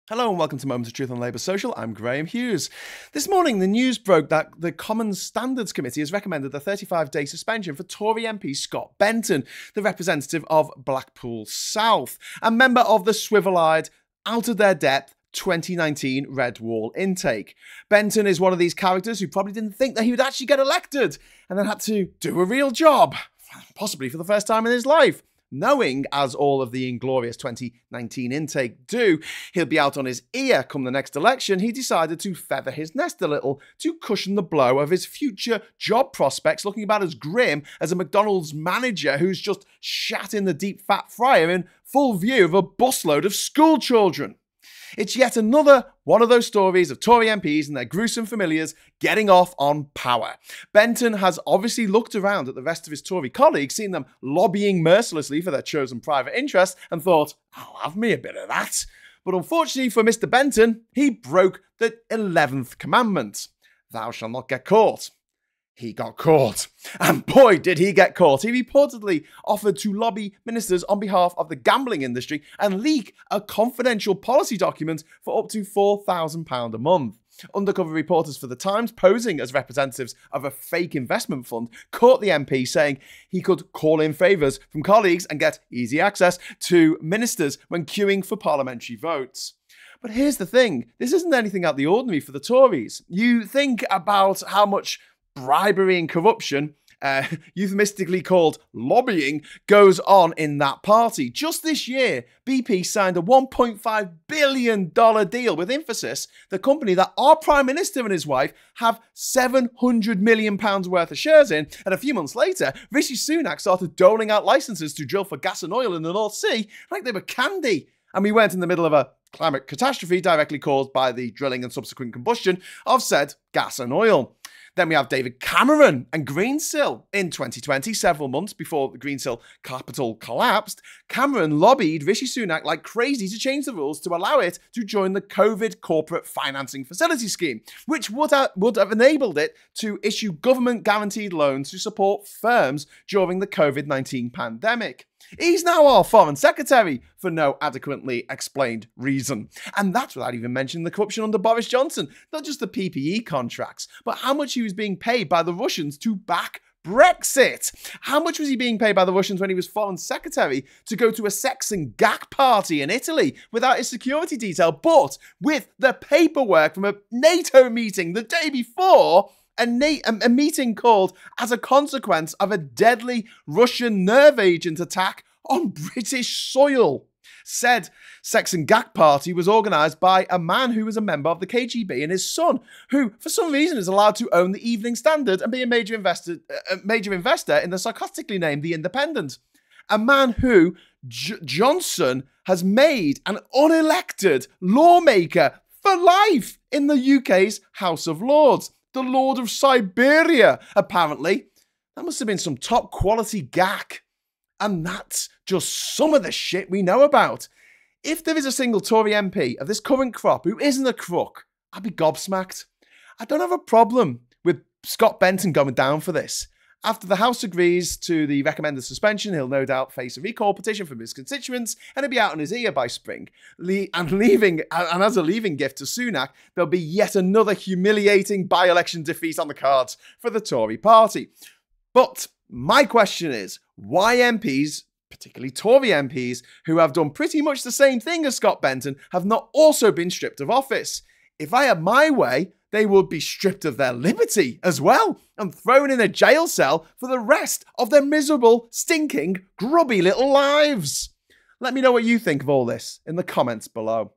Hello and welcome to Moments of Truth on Labour Social. I'm Graham Hughes. This morning, the news broke that the Common Standards Committee has recommended a 35-day suspension for Tory MP Scott Benton, the representative of Blackpool South, and member of the swivel-eyed, out-of-their-depth 2019 Red Wall intake. Benton is one of these characters who probably didn't think that he would actually get elected and then had to do a real job, possibly for the first time in his life. Knowing, as all of the inglorious 2019 intake do, he'll be out on his ear come the next election, he decided to feather his nest a little to cushion the blow of his future job prospects looking about as grim as a McDonald's manager who's just shat in the deep fat fryer in full view of a busload of school children. It's yet another one of those stories of Tory MPs and their gruesome familiars getting off on power. Benton has obviously looked around at the rest of his Tory colleagues, seen them lobbying mercilessly for their chosen private interests, and thought, I'll have me a bit of that. But unfortunately for Mr. Benton, he broke the 11th commandment. Thou shalt not get caught. He got caught. And boy, did he get caught. He reportedly offered to lobby ministers on behalf of the gambling industry and leak a confidential policy document for up to £4,000 a month. Undercover reporters for The Times, posing as representatives of a fake investment fund, caught the MP saying he could call in favours from colleagues and get easy access to ministers when queuing for parliamentary votes. But here's the thing. This isn't anything out of the ordinary for the Tories. You think about how much bribery and corruption, euphemistically called lobbying, goes on in that party. Just this year, BP signed a $1.5 billion deal with Infosys, the company that our Prime Minister and his wife have £700 million worth of shares in, and a few months later, Rishi Sunak started doling out licenses to drill for gas and oil in the North Sea like they were candy. And we weren't in the middle of a climate catastrophe directly caused by the drilling and subsequent combustion of said gas and oil. Then we have David Cameron and Greensill. In 2020, several months before the Greensill capital collapsed, Cameron lobbied Rishi Sunak like crazy to change the rules to allow it to join the COVID Corporate Financing Facility Scheme, which would have enabled it to issue government-guaranteed loans to support firms during the COVID-19 pandemic. He's now our Foreign Secretary for no adequately explained reason. And that's without even mentioning the corruption under Boris Johnson. Not just the PPE contracts, but how much he was being paid by the Russians to back Brexit. How much was he being paid by the Russians when he was Foreign Secretary to go to a sex and gack party in Italy without his security detail, but with the paperwork from a NATO meeting the day before? A meeting called as a consequence of a deadly Russian nerve agent attack on British soil. Said sex and gack party was organised by a man who was a member of the KGB and his son, who for some reason is allowed to own the Evening Standard and be a major investor in the sarcastically named The Independent. A man who Johnson has made an unelected lawmaker for life in the UK's House of Lords. The Lord of Siberia, apparently. That must have been some top quality gack. And that's just some of the shit we know about. If there is a single Tory MP of this current crop who isn't a crook, I'd be gobsmacked. I don't have a problem with Scott Benton going down for this. After the House agrees to the recommended suspension, he'll no doubt face a recall petition from his constituents and he'll be out on his ear by spring. And as a leaving gift to Sunak, there'll be yet another humiliating by-election defeat on the cards for the Tory party. But my question is, why MPs, particularly Tory MPs, who have done pretty much the same thing as Scott Benton, have not also been stripped of office? If I had my way, they would be stripped of their liberty as well and thrown in a jail cell for the rest of their miserable, stinking, grubby little lives. Let me know what you think of all this in the comments below.